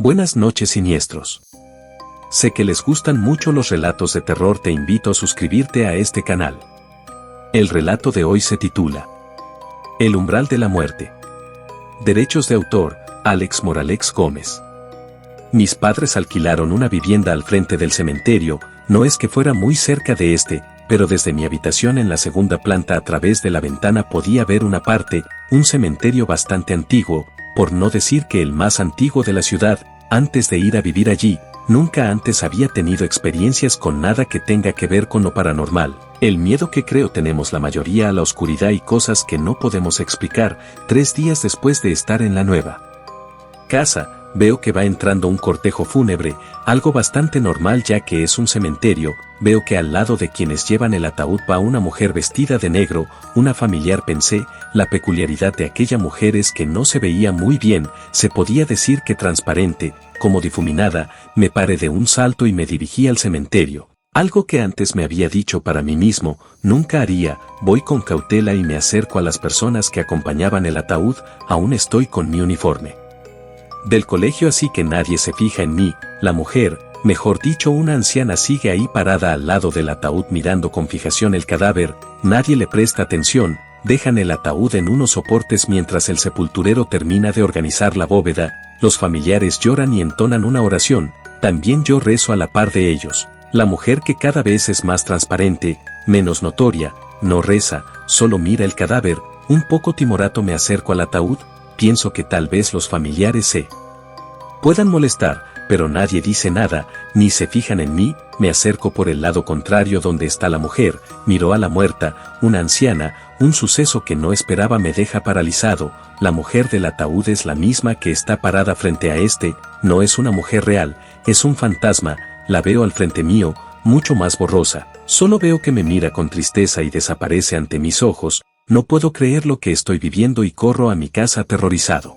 Buenas noches, siniestros. Sé que les gustan mucho los relatos de terror, te invito a suscribirte a este canal. El relato de hoy se titula El umbral de la muerte. Derechos de autor, Alex Moralex Gómez. Mis padres alquilaron una vivienda al frente del cementerio, no es que fuera muy cerca de este, pero desde mi habitación en la segunda planta a través de la ventana podía ver una parte, un cementerio bastante antiguo, por no decir que el más antiguo de la ciudad. Antes de ir a vivir allí, nunca antes había tenido experiencias con nada que tenga que ver con lo paranormal. El miedo que creo tenemos la mayoría a la oscuridad y cosas que no podemos explicar. 3 días después de estar en la nueva casa, veo que va entrando un cortejo fúnebre, algo bastante normal ya que es un cementerio. Veo que al lado de quienes llevan el ataúd va una mujer vestida de negro, una familiar. Pensé, la peculiaridad de aquella mujer es que no se veía muy bien, se podía decir que transparente, como difuminada. Me paré de un salto y me dirigí al cementerio. Algo que antes me había dicho para mí mismo, nunca haría. Voy con cautela y me acerco a las personas que acompañaban el ataúd. Aún estoy con mi uniforme del colegio, así que nadie se fija en mí. La mujer, mejor dicho una anciana, sigue ahí parada al lado del ataúd mirando con fijación el cadáver. Nadie le presta atención, dejan el ataúd en unos soportes mientras el sepulturero termina de organizar la bóveda. Los familiares lloran y entonan una oración, también yo rezo a la par de ellos. La mujer, que cada vez es más transparente, menos notoria, no reza, solo mira el cadáver. Un poco timorato me acerco al ataúd. Pienso que tal vez los familiares se puedan molestar, pero nadie dice nada, ni se fijan en mí. Me acerco por el lado contrario donde está la mujer, miro a la muerta, una anciana. Un suceso que no esperaba me deja paralizado. La mujer del ataúd es la misma que está parada frente a este, no es una mujer real, es un fantasma. La veo al frente mío, mucho más borrosa, solo veo que me mira con tristeza y desaparece ante mis ojos. No puedo creer lo que estoy viviendo y corro a mi casa aterrorizado.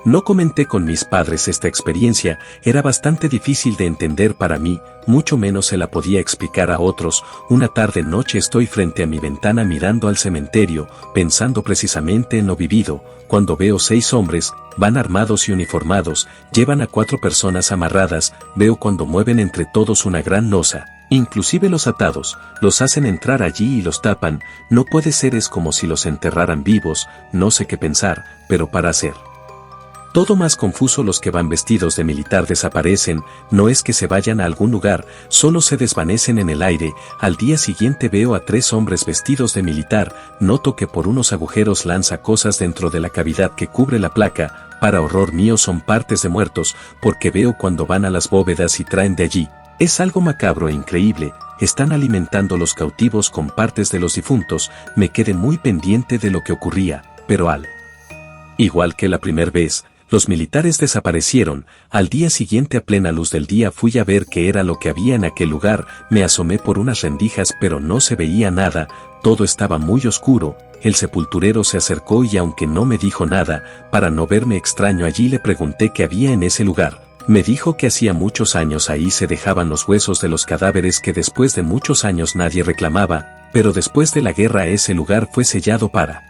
No comenté con mis padres esta experiencia, era bastante difícil de entender para mí, mucho menos se la podía explicar a otros. Una tarde-noche estoy frente a mi ventana mirando al cementerio, pensando precisamente en lo vivido, cuando veo 6 hombres, van armados y uniformados, llevan a 4 personas amarradas. Veo cuando mueven entre todos una gran losa. Inclusive los atados, los hacen entrar allí y los tapan. No puede ser, es como si los enterraran vivos. No sé qué pensar, pero para hacer todo más confuso, los que van vestidos de militar desaparecen. No es que se vayan a algún lugar, solo se desvanecen en el aire. Al día siguiente veo a 3 hombres vestidos de militar. Noto que por unos agujeros lanza cosas dentro de la cavidad que cubre la placa. Para horror mío son partes de muertos, porque veo cuando van a las bóvedas y traen de allí. Es algo macabro e increíble, están alimentando los cautivos con partes de los difuntos. Me quedé muy pendiente de lo que ocurría, pero igual que la primera vez, los militares desaparecieron. Al día siguiente, a plena luz del día, fui a ver qué era lo que había en aquel lugar. Me asomé por unas rendijas, pero no se veía nada, todo estaba muy oscuro. El sepulturero se acercó y aunque no me dijo nada, para no verme extraño allí, le pregunté qué había en ese lugar. Me dijo que hacía muchos años ahí se dejaban los huesos de los cadáveres que después de muchos años nadie reclamaba, pero después de la guerra ese lugar fue sellado para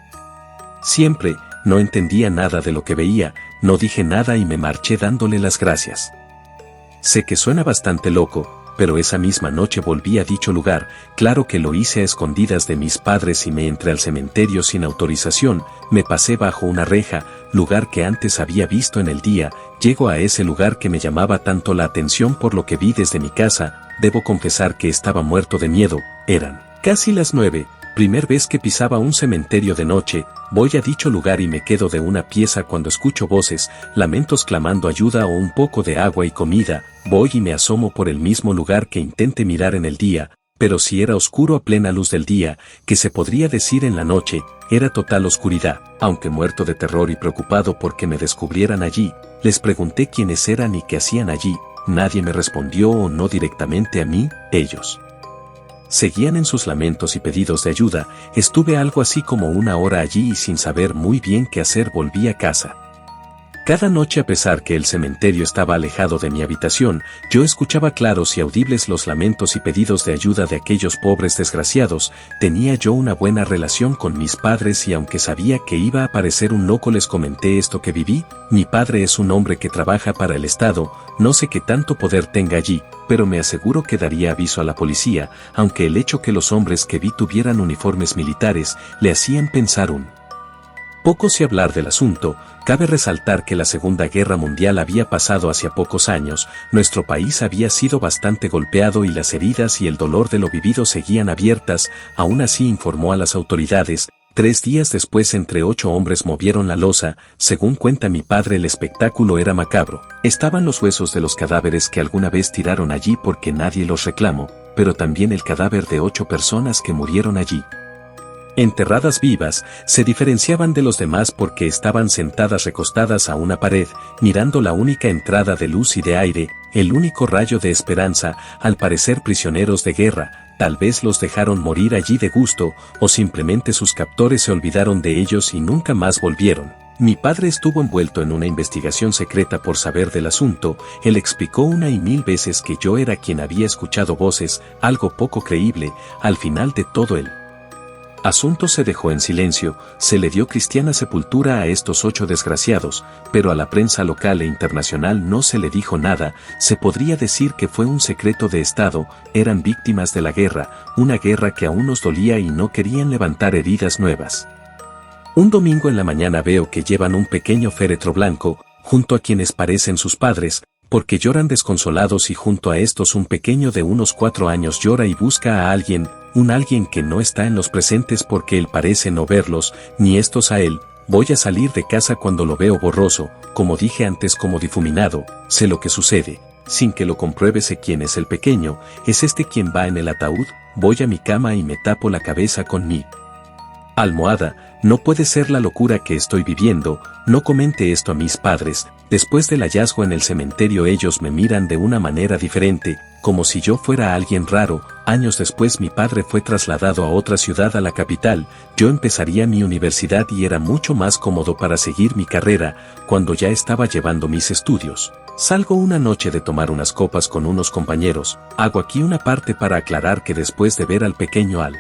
siempre. No entendía nada de lo que veía, no dije nada y me marché dándole las gracias. Sé que suena bastante loco, pero esa misma noche volví a dicho lugar. Claro que lo hice a escondidas de mis padres y me entré al cementerio sin autorización. Me pasé bajo una reja, lugar que antes había visto en el día. Llego a ese lugar que me llamaba tanto la atención por lo que vi desde mi casa. Debo confesar que estaba muerto de miedo. Eran casi las 9. Primer vez que pisaba un cementerio de noche. Voy a dicho lugar y me quedo de una pieza cuando escucho voces, lamentos clamando ayuda o un poco de agua y comida. Voy y me asomo por el mismo lugar que intenté mirar en el día, pero si era oscuro a plena luz del día, que se podría decir en la noche, era total oscuridad. Aunque muerto de terror y preocupado porque me descubrieran allí, les pregunté quiénes eran y qué hacían allí. Nadie me respondió, o no directamente a mí. Ellos seguían en sus lamentos y pedidos de ayuda. Estuve algo así como 1 hora allí y sin saber muy bien qué hacer volví a casa. Cada noche, a pesar que el cementerio estaba alejado de mi habitación, yo escuchaba claros y audibles los lamentos y pedidos de ayuda de aquellos pobres desgraciados. Tenía yo una buena relación con mis padres y aunque sabía que iba a parecer un loco les comenté esto que viví. Mi padre es un hombre que trabaja para el Estado, no sé qué tanto poder tenga allí, pero me aseguro que daría aviso a la policía, aunque el hecho que los hombres que vi tuvieran uniformes militares, le hacían pensar un poco si hablar del asunto. Cabe resaltar que la Segunda Guerra Mundial había pasado hacia pocos años, nuestro país había sido bastante golpeado y las heridas y el dolor de lo vivido seguían abiertas. Aún así informó a las autoridades. 3 días después entre 8 hombres movieron la losa. Según cuenta mi padre, el espectáculo era macabro. Estaban los huesos de los cadáveres que alguna vez tiraron allí porque nadie los reclamó, pero también el cadáver de 8 personas que murieron allí. Enterradas vivas, se diferenciaban de los demás porque estaban sentadas recostadas a una pared, mirando la única entrada de luz y de aire, el único rayo de esperanza, al parecer prisioneros de guerra. Tal vez los dejaron morir allí de gusto, o simplemente sus captores se olvidaron de ellos y nunca más volvieron. Mi padre estuvo envuelto en una investigación secreta por saber del asunto. Él explicó una y mil veces que yo era quien había escuchado voces, algo poco creíble. Al final de todo el asunto se dejó en silencio, se le dio cristiana sepultura a estos 8 desgraciados, pero a la prensa local e internacional no se le dijo nada. Se podría decir que fue un secreto de Estado. Eran víctimas de la guerra, una guerra que aún nos dolía y no querían levantar heridas nuevas. Un domingo en la mañana veo que llevan un pequeño féretro blanco, junto a quienes parecen sus padres, porque lloran desconsolados, y junto a estos un pequeño de unos 4 años llora y busca a alguien, un alguien que no está en los presentes porque él parece no verlos, ni estos a él. Voy a salir de casa cuando lo veo borroso, como dije antes, como difuminado. Sé lo que sucede, sin que lo compruebe sé quién es el pequeño, es este quien va en el ataúd. Voy a mi cama y me tapo la cabeza con mi almohada. No puede ser la locura que estoy viviendo. No comenté esto a mis padres. Después del hallazgo en el cementerio ellos me miran de una manera diferente, como si yo fuera alguien raro. Años después mi padre fue trasladado a otra ciudad, a la capital. Yo empezaría mi universidad y era mucho más cómodo para seguir mi carrera. Cuando ya estaba llevando mis estudios, salgo una noche de tomar unas copas con unos compañeros. Hago aquí una parte para aclarar que después de ver al pequeño al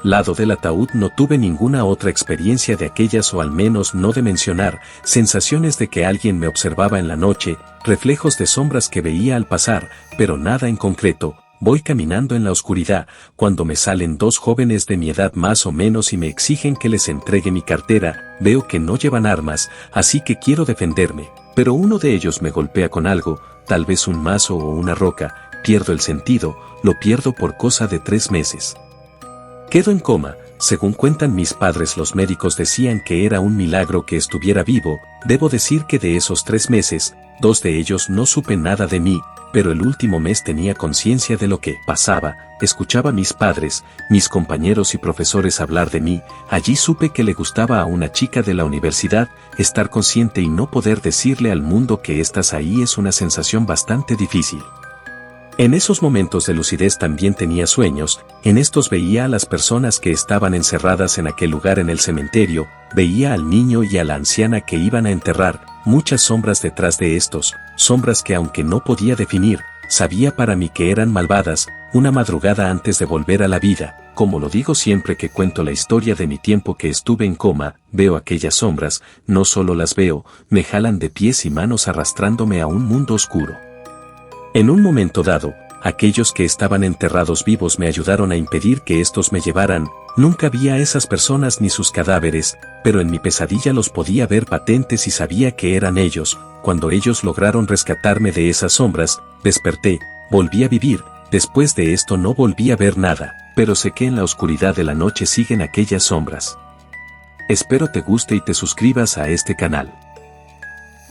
lado del ataúd no tuve ninguna otra experiencia de aquellas, o al menos no de mencionar. Sensaciones de que alguien me observaba en la noche, reflejos de sombras que veía al pasar, pero nada en concreto. Voy caminando en la oscuridad, cuando me salen 2 jóvenes de mi edad más o menos y me exigen que les entregue mi cartera. Veo que no llevan armas, así que quiero defenderme, pero uno de ellos me golpea con algo, tal vez un mazo o una roca. Pierdo el sentido, lo pierdo por cosa de 3 meses. Quedo en coma. Según cuentan mis padres, los médicos decían que era un milagro que estuviera vivo. Debo decir que de esos 3 meses, 2 de ellos no supe nada de mí, pero el último mes tenía conciencia de lo que pasaba. Escuchaba a mis padres, mis compañeros y profesores hablar de mí. Allí supe que le gustaba a una chica de la universidad. Estar consciente y no poder decirle al mundo que estás ahí es una sensación bastante difícil. En esos momentos de lucidez también tenía sueños. En estos veía a las personas que estaban encerradas en aquel lugar en el cementerio, veía al niño y a la anciana que iban a enterrar, muchas sombras detrás de estos, sombras que aunque no podía definir, sabía para mí que eran malvadas. Una madrugada antes de volver a la vida, como lo digo siempre que cuento la historia de mi tiempo que estuve en coma, veo aquellas sombras. No solo las veo, me jalan de pies y manos arrastrándome a un mundo oscuro. En un momento dado, aquellos que estaban enterrados vivos me ayudaron a impedir que estos me llevaran. Nunca vi a esas personas ni sus cadáveres, pero en mi pesadilla los podía ver patentes y sabía que eran ellos. Cuando ellos lograron rescatarme de esas sombras, desperté, volví a vivir. Después de esto no volví a ver nada, pero sé que en la oscuridad de la noche siguen aquellas sombras. Espero te guste y te suscribas a este canal.